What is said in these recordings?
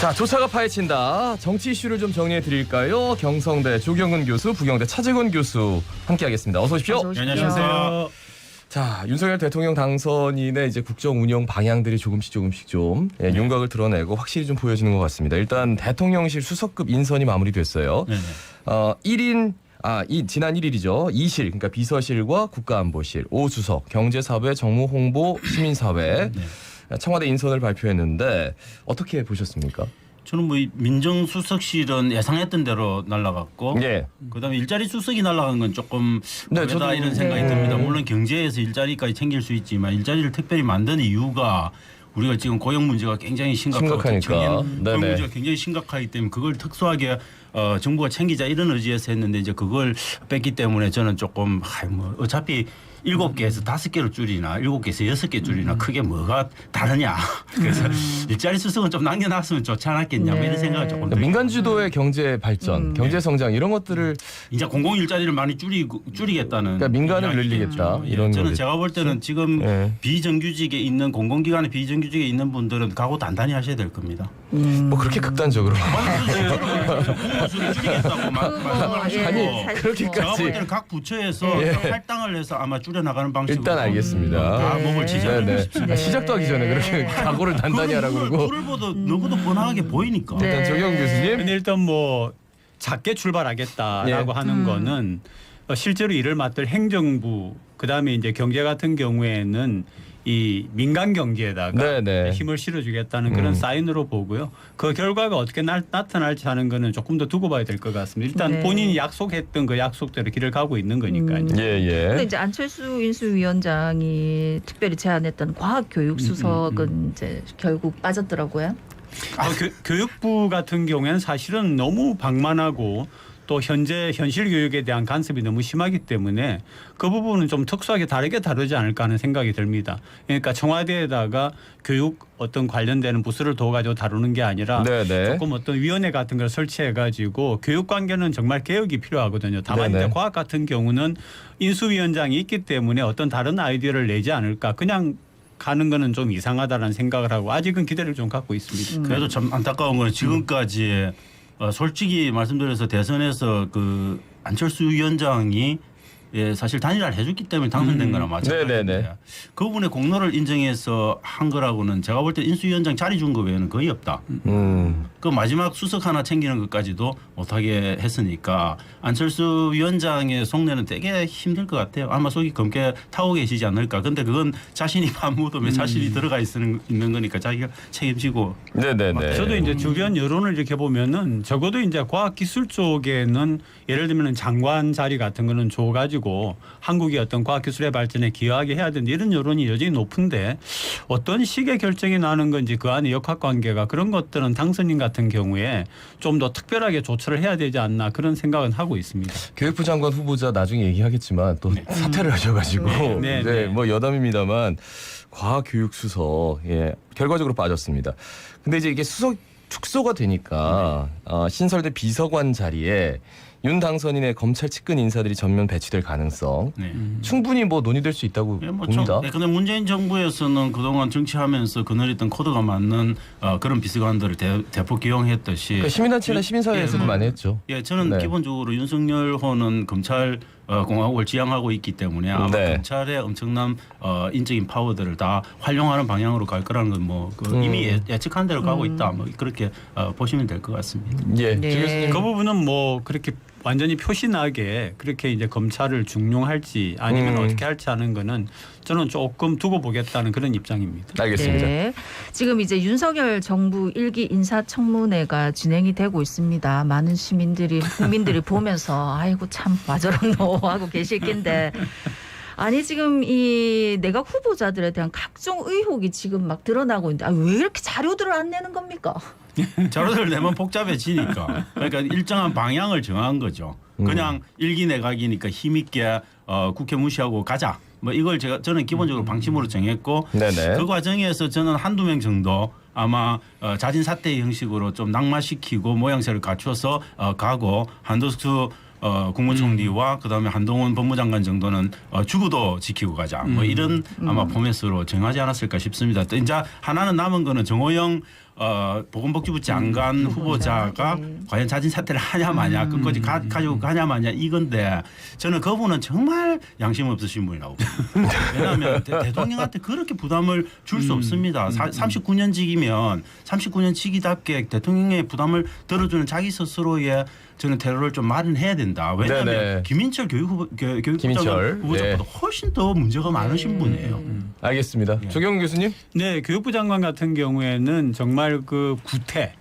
자, 조차가 파헤친다. 정치 이슈를 좀 정리해 드릴까요? 경성대 조경은 교수, 부경대 차재건 교수 함께하겠습니다. 어서 오십시오. 안녕하세요. 자, 윤석열 대통령 당선인의 이제 국정 운영 방향들이 조금씩 좀 윤곽을 드러내고 확실히 좀 보여지는 것 같습니다. 일단 대통령실 수석급 인선이 마무리됐어요. 지난 1일이죠. 2실, 그러니까 비서실과 국가안보실, 5수석, 경제사회, 정무홍보, 시민사회, 청와대 인선을 발표했는데 어떻게 보셨습니까? 저는 뭐 민정수석실은 예상했던 대로 날아갔고, 그다음에 일자리 수석이 날아간 건 조금 그러다 이런 생각이 듭니다. 물론 경제에서 일자리까지 챙길 수 있지만 일자리를 특별히 만든 이유가 우리가 지금 고용 문제가 굉장히 심각하니까 고용 문제가 굉장히 심각하기 때문에 그걸 특수하게 정부가 챙기자 이런 의지에서 했는데 이제 그걸 뺐기 때문에 저는 조금 어차피 7개에서 5개로 줄이나 7개에서 6개 줄이나 크게 뭐가 다르냐. 그래서 일자리 수석은 좀 남겨놨으면 좋지 않았겠냐. 이런 생각을 조금 그러니까 민간 주도의 경제 발전, 경제 성장 이런 것들을 이제 공공 일자리를 많이 줄이겠다는. 그러니까 민간을 늘리겠다. 이런 저는 거겠죠. 제가 볼 때는 지금 비정규직에 있는 공공기관의 비정규직에 있는 분들은 각오 단단히 하셔야 될 겁니다. 뭐 그렇게 극단적으로. 줄이겠다고 말씀을 하시고. 아니, 그렇게까지. 제가 볼 때는 각 부처에서 할당을 해서 아마 줄여나가는 방식으로. 일단 알겠습니다. 다 목을 치자. 시작도 하기 전에 그렇게 각오를 단단히 하라고 그러고. 그를 보도 너무도 뻔하게 보이니까. 일단 조경 교수님. 근데 일단 뭐 작게 출발하겠다라고 하는 거는 실제로 일을 맡을 행정부 그다음에 이제 경제 같은 경우에는 이 민간 경제에다가 힘을 실어주겠다는 그런 사인으로 보고요. 그 결과가 어떻게 나타날지 하는 거는 조금 더 두고 봐야 될 것 같습니다. 일단 본인이 약속했던 그 약속대로 길을 가고 있는 거니까요. 근데 이제 안철수 인수위원장이 특별히 제안했던 과학교육수석은 이제 결국 빠졌더라고요. 교육부 같은 경우에는 사실은 너무 방만하고 또 현실 교육에 대한 간섭이 너무 심하기 때문에 그 부분은 좀 특수하게 다르게 다루지 않을까 하는 생각이 듭니다. 그러니까 청와대에다가 교육 어떤 관련되는 부서를 둬가지고 다루는 게 아니라 조금 어떤 위원회 같은 걸 설치해가지고 교육 관계는 정말 개혁이 필요하거든요. 다만 이제 과학 같은 경우는 인수위원장이 있기 때문에 어떤 다른 아이디어를 내지 않을까 그냥 가는 거는 좀 이상하다는 생각을 하고 아직은 기대를 좀 갖고 있습니다. 그래도 참 안타까운 건 지금까지 솔직히 말씀드려서 대선에서 그 안철수 위원장이 사실 단일화를 해줬기 때문에 당선된 거나 마찬가지인데 그분의 공로를 인정해서 한 거라고는 제가 볼 때 인수위원장 자리 준 거 외에는 거의 없다. 그 마지막 수석 하나 챙기는 것까지도 못하게 했으니까 안철수 위원장의 속내는 되게 힘들 것 같아요. 아마 속이 검게 타고 계시지 않을까. 근데 그건 자신이 밥 묻으면 자신이 들어가 있는 거니까 자기가 책임지고. 저도 이제 주변 여론을 이렇게 보면은 적어도 이제 과학기술 쪽에는 예를 들면 장관 자리 같은 거는 줘가지고 한국이 어떤 과학기술의 발전에 기여하게 해야 된다 이런 여론이 여전히 높은데 어떤 식의 결정이 나는 건지 그 안에 역학관계가 그런 것들은 당선인 같은 경우에 좀 더 특별하게 조처를 해야 되지 않나 그런 생각은 하고 있습니다. 교육부 장관 후보자 나중에 얘기하겠지만 또 사퇴를 하셔가지고 뭐 여담입니다만 과학교육수석 결과적으로 빠졌습니다. 근데 이제 이게 수석 축소가 되니까 신설대 비서관 자리에 윤 당선인의 검찰 측근 인사들이 전면 배치될 가능성 충분히 뭐 논의될 수 있다고 봅니다. 그런데 문재인 정부에서는 그동안 정치하면서 그늘있던 코드가 맞는 그런 비서관들을 대폭 기용했듯이 그러니까 시민단체나 시민사회에서도 많이 했죠. 저는 기본적으로 윤석열호는 검찰 공화국을 지향하고 있기 때문에 아마 검찰의 엄청난 인적인 파워들을 다 활용하는 방향으로 갈 거라는 건 뭐 이미 예측한 대로 가고 있다. 뭐 그렇게 보시면 될 것 같습니다. 그 부분은 뭐 그렇게 완전히 표시나게 그렇게 이제 검찰을 중용할지 아니면 어떻게 할지 하는 거는 저는 조금 두고 보겠다는 그런 입장입니다. 알겠습니다. 지금 이제 윤석열 정부 1기 인사청문회가 진행이 되고 있습니다. 많은 국민들이 보면서 아이고 참 와저렇노 하고 계실 텐데 아니 지금 이 내각 후보자들에 대한 각종 의혹이 지금 막 드러나고 있는데 왜 이렇게 자료들을 안 내는 겁니까? 자료들 내면 복잡해지니까. 그러니까 일정한 방향을 정한 거죠. 그냥 일기 내각이니까 힘있게 국회 무시하고 가자. 뭐 이걸 저는 기본적으로 방침으로 정했고 그 과정에서 저는 한두 명 정도 아마 자진 사퇴 형식으로 좀 낙마시키고 모양새를 갖춰서 가고 한도수 국무총리와 그다음에 한동훈 법무장관 정도는 죽어도 지키고 가자. 뭐 이런 아마 포맷으로 정하지 않았을까 싶습니다. 또 이제 하나는 남은 거는 정호영 보건복지부 장관 후보자가 과연 자진 사퇴를 하냐 마냐 끝까지 가지고 가냐 마냐 이건데 저는 그분은 정말 양심 없으신 분이라고 봅니다. 왜냐하면 대통령한테 그렇게 부담을 줄 수 없습니다. 39년직이면 39년직이답게 대통령의 부담을 들어주는 자기 스스로의 저는 테러를 좀 마련해야 된다. 왜냐하면 네네. 김인철 교육부 김인철. 장관 후보자보다 훨씬 더 문제가 많으신 분이에요. 알겠습니다. 예. 조경훈 교수님. 네, 교육부 장관 같은 경우에는 정말 그 구태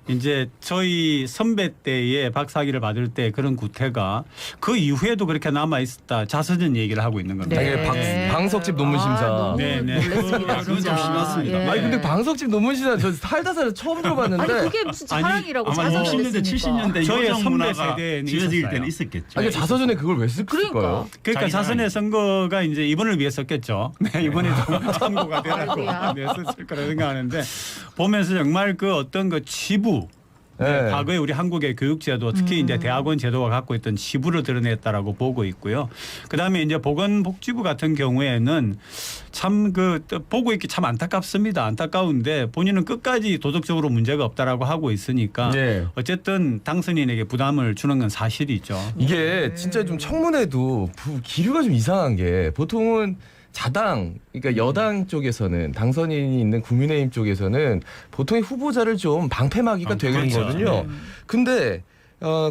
이제 저희 선배 때에 박사학위를 받을 때 그런 구태가 그 이후에도 그렇게 남아 있었다 자서전 얘기를 하고 있는 겁니다. 네. 방석집 논문 심사. 너무 네, 네. 놀랐습니다. 그건 좀 진짜. 심했습니다. 예. 아니 근데 방석집 논문 심사 저 살다 처음 들어봤는데. 아니 그게 무슨 자랑이라고 아마 자서전 60년대 했습니까? 70년대 저의 요정 선배 문화가 세대에는 지어질 있었어요. 때는 있었겠죠. 아니 자서전에 그걸 왜 쓸까요? 그러니까. 그러니까 자기 자선의 선거가 이제 이번을 위해 썼겠죠. 네, 이번에 좀 참고가 되라고 아이고야. 네, 썼을 거라 생각하는데 보면서 정말 그 어떤 그 지부 네. 과거에 우리 한국의 교육제도 특히 이제 대학원 제도가 갖고 있던 지부를 드러냈다라고 보고 있고요. 그다음에 이제 보건복지부 같은 경우에는 참 그 보고 있기 참 안타깝습니다. 안타까운데 본인은 끝까지 도덕적으로 문제가 없다라고 하고 있으니까 네. 어쨌든 당선인에게 부담을 주는 건 사실이죠. 이게 진짜 좀 청문회도 기류가 좀 이상한 게 보통은 자당, 그러니까 여당 쪽에서는 당선인이 있는 국민의힘 쪽에서는 보통의 후보자를 좀 방패막이가 되거든요. 그렇죠. 근데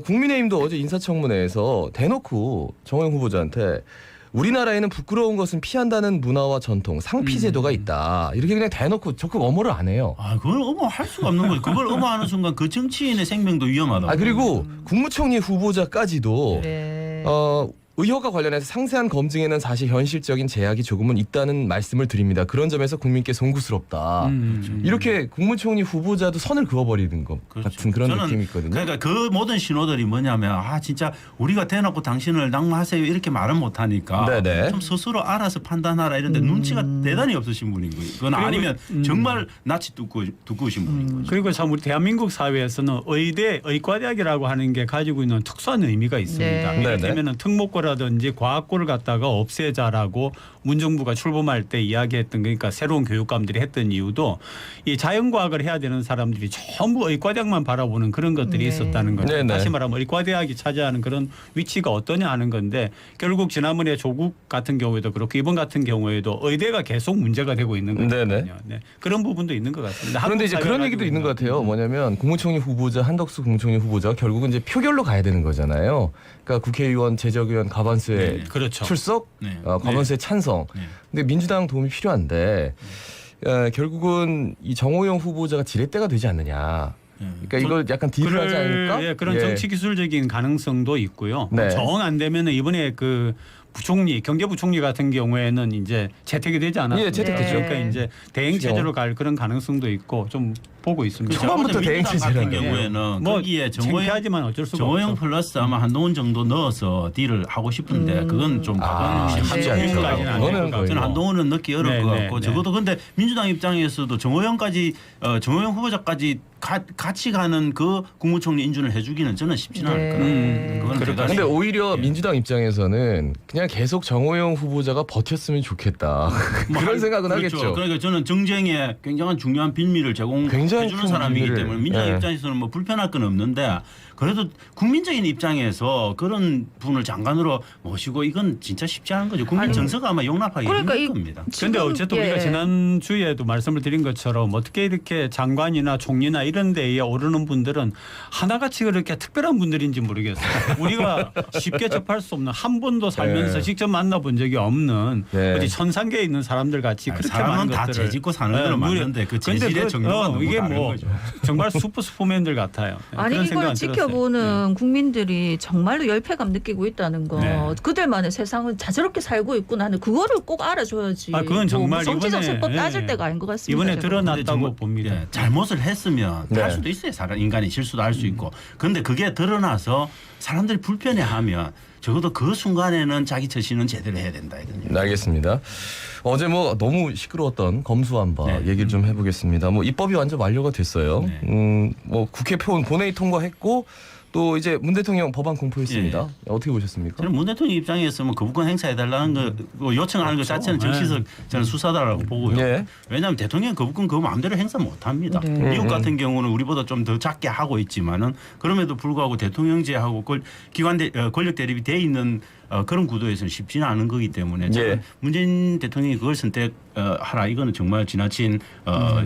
국민의힘도 어제 인사청문회에서 대놓고 정호영 후보자한테 우리나라에는 부끄러운 것은 피한다는 문화와 전통, 상피제도가 있다. 이렇게 그냥 대놓고 적극 엄호를 안 해요. 아, 그걸 엄호할 수가 없는 거죠. 그걸 엄호하는 순간 그 정치인의 생명도 위험하다. 아 그리고 국무총리 후보자까지도 네. 의혹과 관련해서 상세한 검증에는 사실 현실적인 제약이 조금은 있다는 말씀을 드립니다. 그런 점에서 국민께 송구스럽다. 이렇게 국무총리 후보자도 선을 그어버리는 것 그렇죠. 같은 그런 저는 느낌이 있거든요. 그러니까 그 모든 신호들이 뭐냐면 진짜 우리가 대놓고 당신을 낙마하세요 이렇게 말은 못하니까 네네. 좀 스스로 알아서 판단하라 이런데 눈치가 대단히 없으신 분인 거예요. 그건 아니면 정말 낯이 두꺼우신 분인 거죠. 그리고 참 우리 대한민국 사회에서는 의대, 의과대학이라고 하는 게 가지고 있는 특수한 의미가 있습니다. 네. 이를테면 특목고라든지 과학고를 갖다가 없애자라고 문정부가 출범할 때 이야기했던 그러니까 새로운 교육감들이 했던 이유도 이 자연과학을 해야 되는 사람들이 전부 의과대학만 바라보는 그런 것들이 네. 있었다는 거죠. 네네. 다시 말하면 의과대학이 차지하는 그런 위치가 어떠냐 하는 건데 결국 지난번에 조국 같은 경우에도 그렇고 이번 같은 경우에도 의대가 계속 문제가 되고 있는 거거든요. 네네. 네. 그런 부분도 있는 것 같습니다. 그런데 이제 그런 얘기도 있는 것 같아요. 뭐냐면 국무총리 후보자 한덕수 국무총리 후보자가 결국은 이제 표결로 가야 되는 거잖아요. 그러니까 국회의원, 제적의원 과반수의 네. 그렇죠. 출석, 네. 과반수의 찬성. 네. 근데 민주당 도움이 필요한데 결국은 이 정호영 후보자가 지렛대가 되지 않느냐. 그러니까 이걸 약간 딜을 하지 않을까? 예, 그런 예. 정치 기술적인 가능성도 있고요. 네. 정 안 되면은 이번에 그 부총리, 경제부총리 같은 경우에는 이제 채택이 되지 않았습니까? 예, 채택되죠. 그러니까 이제 대행 체제로 갈 그런 가능성도 있고 좀 보고 있습니다. 초반부터 민주당 대행 같은 체제라는 경우에는 뭐 거기에 창피하지만 어쩔 수가 정호영 없죠. 플러스 아마 한동훈 정도 넣어서 딜을 하고 싶은데 그건 좀 쉽지 않죠. 그거까지는 아닐 그거는 것 거의 저는 같고. 한동훈은 넣기 어려울 네, 것 네, 같고 네. 적어도 근데 민주당 입장에서도 정호영 후보자까지 같이 가는 그 국무총리 인준을 해주기는 저는 쉽지는 않을 거예요. 그건 제가 근데 오히려 민주당 입장에서는 그냥 계속 정호영 후보자가 버텼으면 좋겠다. 그런 생각은 그렇죠. 하겠죠. 그러니까 저는 정쟁에 굉장한 중요한 빌미를 굉장히 제공해주는 큰 사람이기 빌미를, 때문에 민주당 예. 입장에서는 뭐 불편할 건 없는데 그래도 국민적인 입장에서 그런 분을 장관으로 모시고 이건 진짜 쉽지 않은 거죠. 국민 정서가 아마 용납하기 그러니까 힘들 겁니다. 그런데 어쨌든 우리가 지난주에도 말씀을 드린 것처럼 어떻게 이렇게 장관이나 총리나 이런 데에 오르는 분들은 하나같이 그렇게 특별한 분들인지 모르겠어요. 우리가 쉽게 접할 수 없는 한 번도 살면서 네. 직접 만나본 적이 없는 네. 어디 천상계에 있는 사람들 같이 그렇게 사람은 많은 다 것들을 재짓고 사는 대로 맞는데 그 근데 재질의 정도가 너무 이게 다른 뭐 거죠. 정말 슈퍼맨들 같아요. 아니 그런 이걸 생각은 들었어요. 지켜보는 국민들이 정말로 열패감 느끼고 있다는 거. 네. 그들만의 세상은 자저렇게 살고 있구나 하는 그거를 꼭 알아줘야지. 그건 정말 정치적 이번에, 세법 따질 예. 때가 아닌 것 같습니다. 이번에 제가. 드러났다고 정말, 봅니다. 예, 잘못을 했으면 네. 할 수도 있어요. 사람 인간이 실수도 할 수 있고. 그런데 그게 드러나서 사람들이 불편해하면 적어도 그 순간에는 자기 처신은 제대로 해야 된다 이거든요. 알겠습니다. 어제 뭐 너무 시끄러웠던 검수완박 네. 얘기를 좀 해보겠습니다. 뭐 입법이 완전 완료가 됐어요. 네. 뭐 국회 본회의 통과했고 또 이제 문 대통령 법안 공포했습니다. 어떻게 보셨습니까? 저는 문 대통령 입장에서는 거부권 행사해달라는 거 요청하는 것 자체는 정치적 저는 수사다라고 보고요. 왜냐하면 대통령 거부권 그 마음대로 행사 못합니다. 미국 같은 경우는 우리보다 좀 더 작게 하고 있지만은 그럼에도 불구하고 대통령제하고 권력 대립이 돼 있는 그런 구도에서는 쉽지는 않은 거기 때문에 저는 문재인 대통령이 그걸 선택하라 이거는 정말 지나친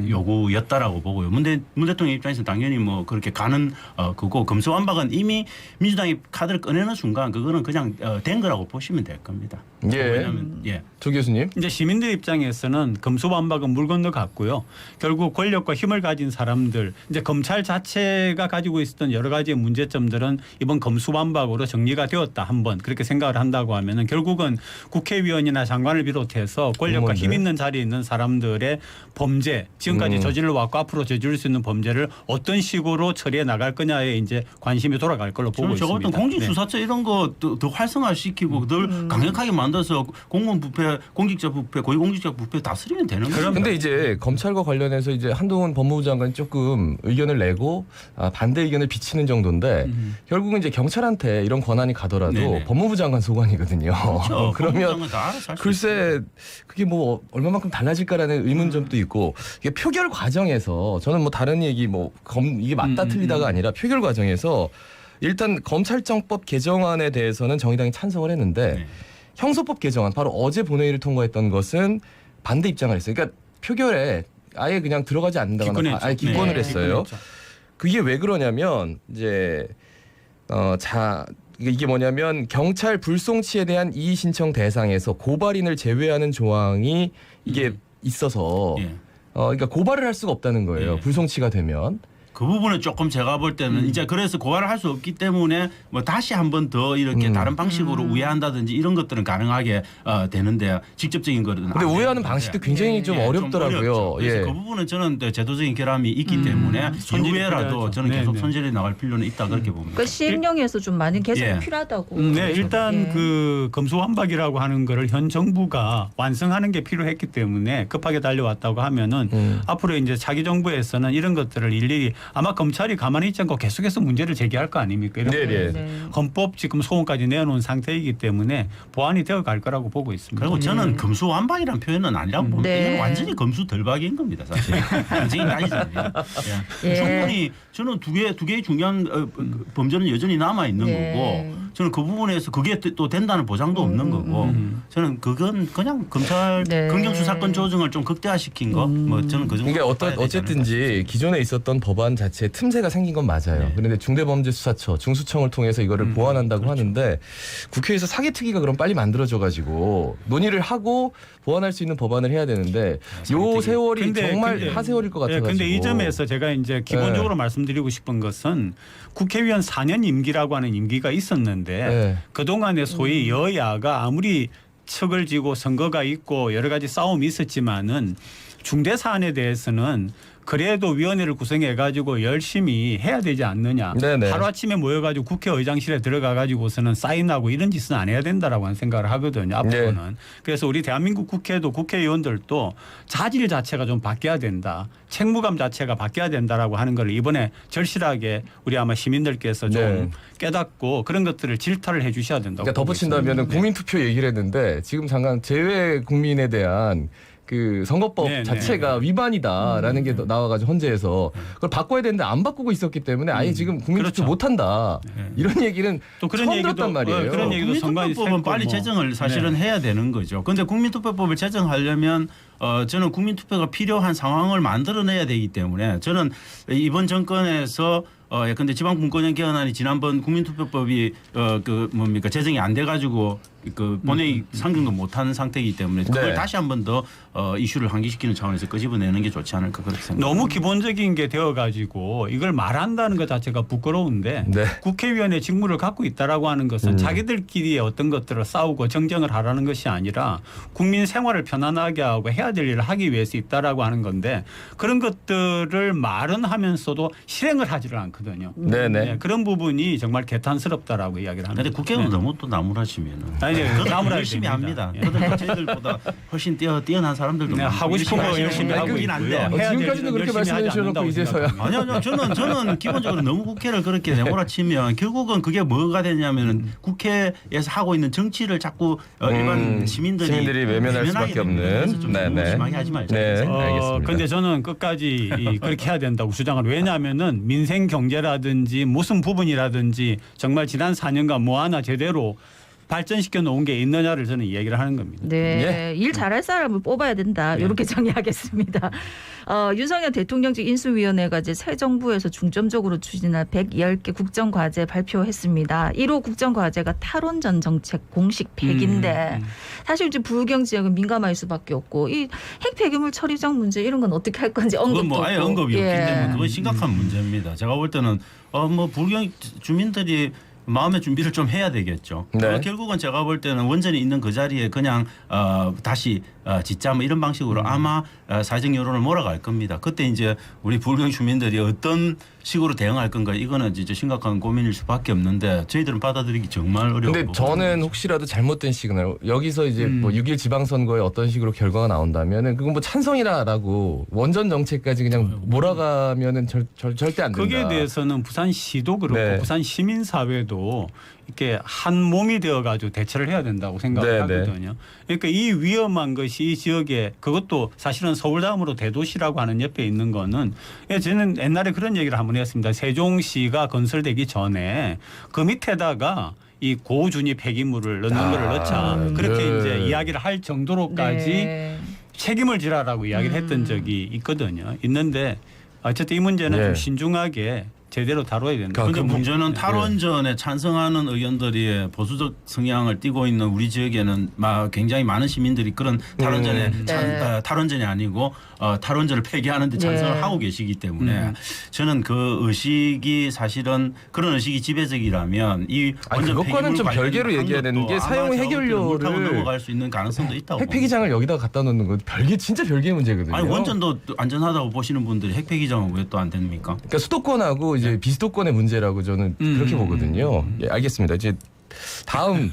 요구였다라고 보고요. 문 대통령 입장에서는 당연히 뭐 그렇게 가는 그거 검수완박은 이미 민주당이 카드를 꺼내는 순간 그거는 그냥 된 거라고 보시면 될 겁니다. 왜냐하면 조 교수님. 이제 시민들 입장에서는 검수완박은 물 건너 갔고요. 결국 권력과 힘을 가진 사람들, 이제 검찰 자체가 가지고 있었던 여러 가지의 문제점들은 이번 검수완박으로 정리가 되었다 한번 그렇게 생각을 한다고 하면은 결국은 국회의원이나 장관을 비롯해서 권력과 힘 있는 자리에 있는 사람들의 범죄 지금까지 저질러 왔고 앞으로 저지를 수 있는 범죄를 어떤 식으로 처리해 나갈 거냐에 이제 관심이 돌아갈 걸로 보고 있습니다. 저것도 공직수사처 이런 거 더 활성화시키고 늘 강력하게 만들어서 공무원 부패, 공직자 부패, 고위공직자 부패 다스리면 되는 거예요. 그런데 이제 검찰과 관련해서 이제 한동훈 법무부 장관이 조금 의견을 내고 반대 의견을 비치는 정도인데 결국은 이제 경찰한테 이런 권한이 가더라도 법무부 장관 소관이거든요. 그렇죠. 그러면 글쎄 그게 뭐 얼마만큼 달라질까라는 의문점도 있고 이게 표결 과정에서 저는 뭐 다른 얘기 이게 맞다 틀리다가 아니라 표결 과정에서 일단 검찰청법 개정안에 대해서는 정의당이 찬성을 했는데 형소법 개정안 바로 어제 본회의를 통과했던 것은 반대 입장을 했어요. 그러니까 표결에 아예 그냥 들어가지 않는다거나 아예 기권을 했어요. 그게 왜 그러냐면 이제 이게 뭐냐면 경찰 불송치에 대한 이의 신청 대상에서 고발인을 제외하는 조항이 이게 있어서 그러니까 고발을 할 수가 없다는 거예요. 불송치가 되면. 그 부분은 조금 제가 볼 때는 이제 그래서 고발을 할 수 없기 때문에 뭐 다시 한 번 더 이렇게 다른 방식으로 우회한다든지 이런 것들은 가능하게 되는데 직접적인 거는. 근데 우회하는 방식도 굉장히 좀 어렵더라고요. 좀 그래서 그 부분은 저는 제도적인 결함이 있기 때문에 이후에라도 저는 계속 손질해 나갈 필요는 있다 그렇게 봅니다. 그러니까 시행령에서 좀 많은 개선이 필요하다고. 네, 일단 그 검수완박이라고 하는 거를 현 정부가 완성하는 게 필요했기 때문에 급하게 달려왔다고 하면은 앞으로 이제 차기 정부에서는 이런 것들을 일일이 아마 검찰이 가만히 있지 않고 계속해서 문제를 제기할 거 아닙니까? 이런 헌법 지금 소원까지 내어놓은 상태이기 때문에 보완이 되어 갈 거라고 보고 있습니다. 그리고 저는 검수완박이라는 표현은 아니라고 봅니다. 이건 완전히 검수덜박인 겁니다, 사실. 굉장히 따지자면. 충분히 저는 두 개의 중요한 범죄는 여전히 남아 있는 거고 저는 그 부분에서 그게 또 된다는 보장도 없는 거고 저는 그건 그냥 검찰 검경수사권 조정을 좀 극대화시킨 거 뭐 저는 그 정도. 그러니까 어쨌든지 기존에 있었던 법안 자체에 틈새가 생긴 건 맞아요. 그런데 중대범죄수사처, 중수청을 통해서 이거를 보완한다고 하는데 국회에서 사개특위가 그럼 빨리 만들어져 가지고 논의를 하고 보완할 수 있는 법안을 해야 되는데 요 세월이 정말 하세월일 것 같아가지고. 근데 이 점에서 제가 이제 기본적으로 말씀드리고 싶은 것은 국회의원 4년 임기라고 하는 임기가 있었는데 그동안에 소위 여야가 아무리 척을 지고 선거가 있고 여러 가지 싸움이 있었지만은 중대 사안에 대해서는 그래도 위원회를 구성해 가지고 열심히 해야 되지 않느냐. 하루아침에 모여가지고 국회의장실에 들어가 가지고서는 사인하고 이런 짓은 안 해야 된다라고 하는 생각을 하거든요. 앞으로는. 그래서 우리 대한민국 국회도 국회의원들도 자질 자체가 좀 바뀌어야 된다. 책무감 자체가 바뀌어야 된다라고 하는 걸 이번에 절실하게 우리 아마 시민들께서 좀 깨닫고 그런 것들을 질타를 해 주셔야 된다고. 그러니까 덧붙인다면 국민투표 얘기를 했는데 지금 잠깐 재외 국민에 대한 그 선거법 자체가 위반이다라는 게 나와가지고 헌재에서 그걸 바꿔야 되는데 안 바꾸고 있었기 때문에 아예 지금 국민투표 못한다 이런 얘기는 또 그런 처음 들었단 말이에요. 그런 얘기도 국민투표법은 빨리 제정을 사실은 해야 되는 거죠. 그런데 국민투표법을 제정하려면 저는 국민투표가 필요한 상황을 만들어내야 되기 때문에 저는 이번 정권에서 근데 지방분권형 개헌안이 지난번 국민투표법이 제정이 안 돼가지고 그 본회의 상정도 못하는 상태이기 때문에 그걸 다시 한 번 더 이슈를 환기시키는 차원에서 끄집어내는 게 좋지 않을까 그렇게 생각합니다. 너무 기본적인 게 되어가지고 이걸 말한다는 것 자체가 부끄러운데 국회의원의 직무를 갖고 있다라고 하는 것은 자기들끼리의 어떤 것들을 싸우고 정쟁을 하라는 것이 아니라 국민 생활을 편안하게 하고 해야 될 일을 하기 위해서 있다라고 하는 건데 그런 것들을 말은 하면서도 실행을 하지를 않거든요. 않거든요. 네네. 네, 그런 부분이 정말 개탄스럽다라고 이야기를 합니다. 근데 국회의원 네. 너무 또 나무라치면은. 아니, 나무라야 열심히 됩니다. 합니다. 예. 그러니까 저희들보다 훨씬 뛰어난 사람들도 네, 많고 하고 싶은 거 열심히 열심히 하시는 하고 분이긴 한데. 있고요. 해야 지금까지는 될 그렇게 일은 열심히 말씀해 하지 주셔놓고 않는다고 이제서야. 생각합니다. 아니요, 저는 기본적으로 너무 국회를 그렇게 내몰아치면 결국은 그게 뭐가 되냐면은 국회에서 하고 있는 정치를 자꾸 일반 시민들이 외면할 수밖에 없는. 그래서 좀 너무 네네. 심하게 하지 말자. 네, 알겠습니다. 근데 저는 끝까지 그렇게 해야 된다고 주장을. 왜냐하면은 민생 경제라든지 무슨 부분이라든지 정말 지난 4년간 뭐 하나 제대로 발전시켜 놓은 게 있느냐를 저는 이야기를 하는 겁니다. 네, 일 잘할 사람을 뽑아야 된다. 네. 이렇게 정의하겠습니다. 윤석열 대통령직 인수위원회가 이제 새 정부에서 중점적으로 추진할 110개 국정과제 발표했습니다. 1호 국정과제가 탈원전 정책 공식 폐기인데 사실 이제 부경 지역은 민감할 수밖에 없고 이 핵폐기물 처리장 문제 이런 건 어떻게 할 건지 언급도 그건 뭐 아예 없고. 언급이 없기 예. 때문에 그건 심각한 문제입니다. 제가 볼 때는 뭐 불경 주민들이 마음의 준비를 좀 해야 되겠죠. 네. 결국은 제가 볼 때는 원전이 있는 그 자리에 그냥 다시 짓자 뭐 이런 방식으로 아마 사회적 여론을 몰아갈 겁니다. 그때 이제 우리 불경 주민들이 어떤 식으로 대응할 건가 이거는 진짜 심각한 고민일 수밖에 없는데 저희들은 받아들이기 정말 어려워. 근데 저는 혹시라도 잘못된 시그널 여기서 이제 뭐 6.1 지방선거에 어떤 식으로 결과가 나온다면은 그건 뭐 찬성이라라고 원전 정책까지 그냥 몰아가면은 절대 안 된다. 거기에 대해서는 부산시도 그렇고 네. 부산 시민사회도 이렇게 한 몸이 되어가지고 대처를 해야 된다고 생각을 네, 하거든요. 그러니까 이 위험한 것이 이 지역에 그것도 사실은 서울 다음으로 대도시라고 하는 옆에 있는 거는 저는 옛날에 그런 얘기를 한번 했습니다. 세종시가 건설되기 전에 그 밑에다가 이 고준위 폐기물을 넣는 거를 넣자 그렇게 네. 이제 이야기를 할 정도로까지 네. 책임을 지라라고 이야기를 했던 적이 있는데 어쨌든 이 문제는 네. 좀 신중하게 제대로 다뤄야 된다. 그런데 문제는 탈원전에 찬성하는 의견들이 보수적 성향을 띠고 있는 우리 지역에는 굉장히 많은 시민들이 그런 탈원전에 네. 탈원전이 아니고 탈원전을 폐기하는 데 찬성을 네. 하고 계시기 때문에 저는 그 의식이 사실은 그런 의식이 지배적이라면 이 아니, 원전 그것과는 좀 폐기물 별개로 관련한 얘기해야 되는 것도 게 아마 사용 제가 볼 때는 해결료를 못하고 넘어갈 수 있는 가능성도 있다고 핵폐기장을 여기다 갖다 놓는 건 진짜 별개의 문제거든요. 아니 원전도 안전하다고 보시는 분들이 핵폐기장은 왜 또 안 됩니까? 그러니까 수도권하고 이제 비수도권의 문제라고 저는 그렇게 보거든요. 예, 알겠습니다. 이제 다음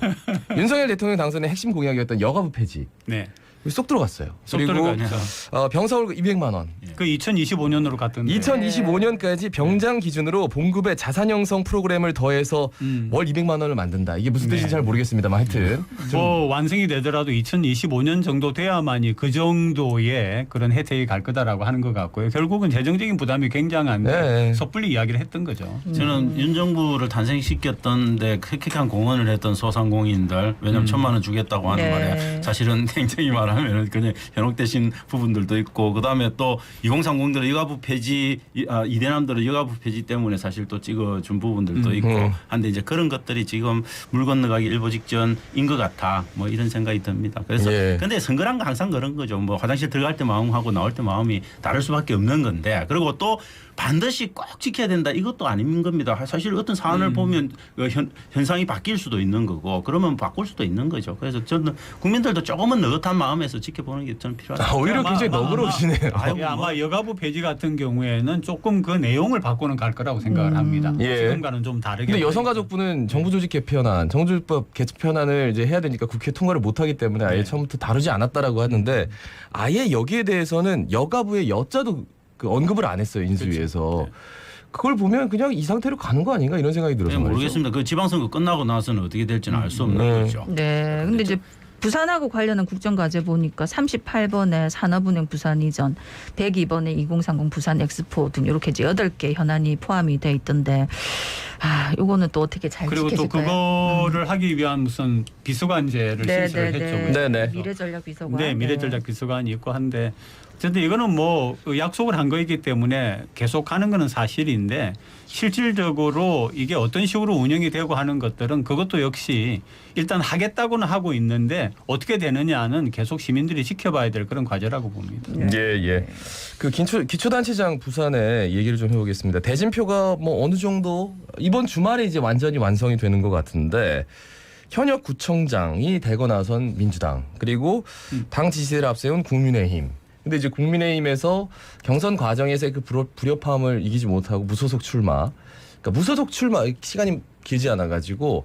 윤석열 대통령 당선의 핵심 공약이었던 여가부 폐지. 네. 쏙 들어갔어요. 쏙 그리고 들어가죠. 병사월급 200만 원. 그 2025년으로 갔던데. 2025년까지 병장 기준으로 봉급에 자산 형성 프로그램을 더해서 월 200만 원을 만든다. 이게 무슨 뜻인지 네. 잘 모르겠습니다만 하여튼 뭐 완성이 되더라도 2025년 정도 돼야만이 그 정도의 그런 혜택이 갈 거다라고 하는 것 같고요. 결국은 재정적인 부담이 굉장한데 네. 섣불리 이야기를 했던 거죠. 저는 윤 정부를 탄생시켰던데 획획한 공헌을 했던 소상공인들 왜냐하면 1,000만 원 주겠다고 하는 네. 말에 사실은 굉장히 말하면 그냥 현혹되신 부분들도 있고 그다음에 또 2030들은 여가부 폐지 이대남들은 여가부 폐지 때문에 사실 또 찍어준 부분들도 있고 한데 이제 그런 것들이 지금 물 건너가기 일보 직전인 것 같아 뭐 이런 생각이 듭니다. 그래서 예. 근데 선거란 건 항상 그런 거죠. 뭐 화장실 들어갈 때 마음하고 나올 때 마음이 다를 수밖에 없는 건데 그리고 또 반드시 꼭 지켜야 된다 이것도 아닌 겁니다. 사실 어떤 사안을 보면 현상이 바뀔 수도 있는 거고 그러면 바꿀 수도 있는 거죠. 그래서 저는 국민들도 조금은 느긋한 마음에서 지켜보는 게 저는 필요하다. 오히려 굉장히 너그러우시네요. 아마 여가부 폐지 같은 경우에는 조금 그 내용을 바꾸는 갈 거라고 생각을 합니다. 예. 지금과는 좀 다르게. 근데 여성가족부는 정부조직 개편안, 정조직법 개편안을 이제 해야 되니까 국회 통과를 못하기 때문에 아예 처음부터 다루지 않았다라고 하는데 아예 여기에 대해서는 여가부의 여자도 그 언급을 안 했어요 인수위에서. 그렇죠. 그걸 보면 그냥 이 상태로 가는 거 아닌가 이런 생각이 들어서 말이죠. 모르겠습니다. 그 지방선거 끝나고 나서는 어떻게 될지는 알 수 없는 거죠. 네. 근데 이제 부산하고 관련한 국정과제 보니까 38번에 산업은행 부산 이전, 102번에 2030 부산 엑스포 등 이렇게 이제 8개 현안이 포함이 돼 있던데 요거는 또 어떻게 잘 그리고 또 지켜질까요? 그거를 하기 위한 무슨 비서관제를 실시를 했죠. 네네. 미래전략 비서관. 네, 미래전략 비서관이 있고 한데 어쨌든 이거는 뭐 약속을 한 거이기 때문에 계속 하는 거는 사실인데 실질적으로 이게 어떤 식으로 운영이 되고 하는 것들은 그것도 역시 일단 하겠다고는 하고 있는데 어떻게 되느냐는 계속 시민들이 지켜봐야 될 그런 과제라고 봅니다. 예. 그 기초단체장 부산에 얘기를 좀 해보겠습니다. 대진표가 뭐 어느 정도 이번 주말에 이제 완전히 완성이 되는 것 같은데 현역 구청장이 되고 나선 민주당 그리고 당 지지를 앞세운 국민의힘 근데 이제 국민의힘에서 경선 과정에서의 그 불협화음을 이기지 못하고 무소속 출마. 그러니까 무소속 출마 시간이 길지 않아 가지고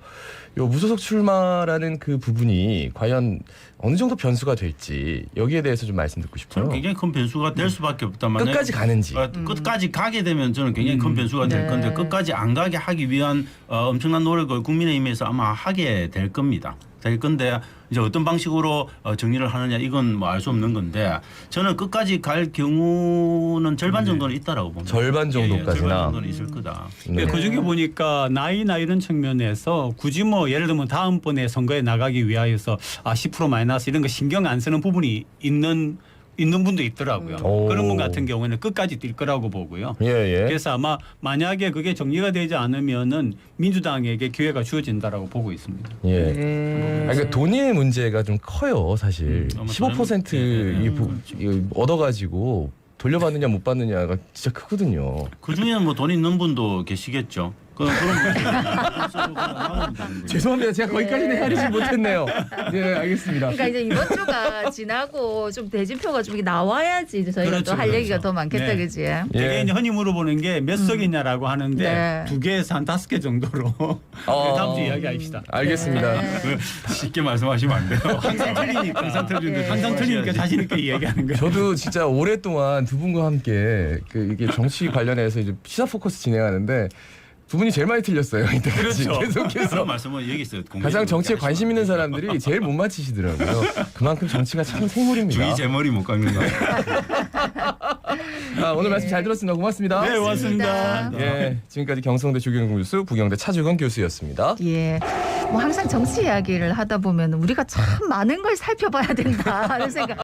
요 무소속 출마라는 그 부분이 과연 어느 정도 변수가 될지 여기에 대해서 좀 말씀 듣고 싶어요. 저는 굉장히 큰 변수가 될 수밖에 없다만 끝까지 가는지. 끝까지 가게 되면 저는 굉장히 큰 변수가 될 건데 끝까지 안 가게 하기 위한 엄청난 노력을 국민의힘에서 아마 하게 될 겁니다. 될 건데 이제 어떤 방식으로 정리를 하느냐 이건 뭐 알 수 없는 건데 저는 끝까지 갈 경우는 절반 정도는 있다라고 봅니다. 절반 정도까지나. 절반 정도는 있을 거다. 네. 그중에 보니까 나이나 이런 측면에서 굳이 뭐 예를 들면 다음번에 선거에 나가기 위하여서 10% 마이너스 이런 거 신경 안 쓰는 부분이 있는 분도 있더라고요. 오. 그런 분 같은 경우에는 끝까지 뛸 거라고 보고요. 예, 예. 그래서 아마 만약에 그게 정리가 되지 않으면은 민주당에게 기회가 주어진다라고 보고 있습니다. 예. 네. 그러니까 돈의 문제가 좀 커요, 사실. 15% 이 얻어가지고 돌려받느냐 못 받느냐가 진짜 크거든요. 그 중에는 뭐 돈 있는 분도 계시겠죠. 그런 죄송합니다. 제가 거기까지는 헤아리지 못했네요. 네, 알겠습니다. 그러니까 이제 이번 주가 지나고 좀 대진표가 좀 나와야지 이제 저희가 그렇죠, 또 할 그렇죠. 얘기가 더 많겠다, 네. 그지? 되게 이제 흔히 물어보는 게 몇 석이냐라고 하는데 네. 2개에서 한 5개 정도로 다음 주 이야기합시다. 알겠습니다. 네. 쉽게 말씀하시면 안 돼요. 항상 틀리니까. 항상 틀리니까 자신 있게 이야기하는 거예요. 저도 진짜 오랫동안 두 분과 함께 이게 정치 관련해서 이제 시사 포커스 진행하는데 두 분이 제일 많이 틀렸어요. 이때까지 그렇죠. 계속해서 그런 말씀은 여기 있어요. 가장 정치에 관심 있는 사람들이 제일 못 맞히시더라고요. 그만큼 정치가 참 생물입니다. 주위 제 머리 못 깎는 거. 오늘 말씀 잘 들었습니다. 고맙습니다. 네, 고맙습니다. 예, 지금까지 경성대 주경영 교수, 부경대 차주건 교수였습니다. 예. 뭐 항상 정치 이야기를 하다 보면 우리가 참 많은 걸 살펴봐야 된다 하는 생각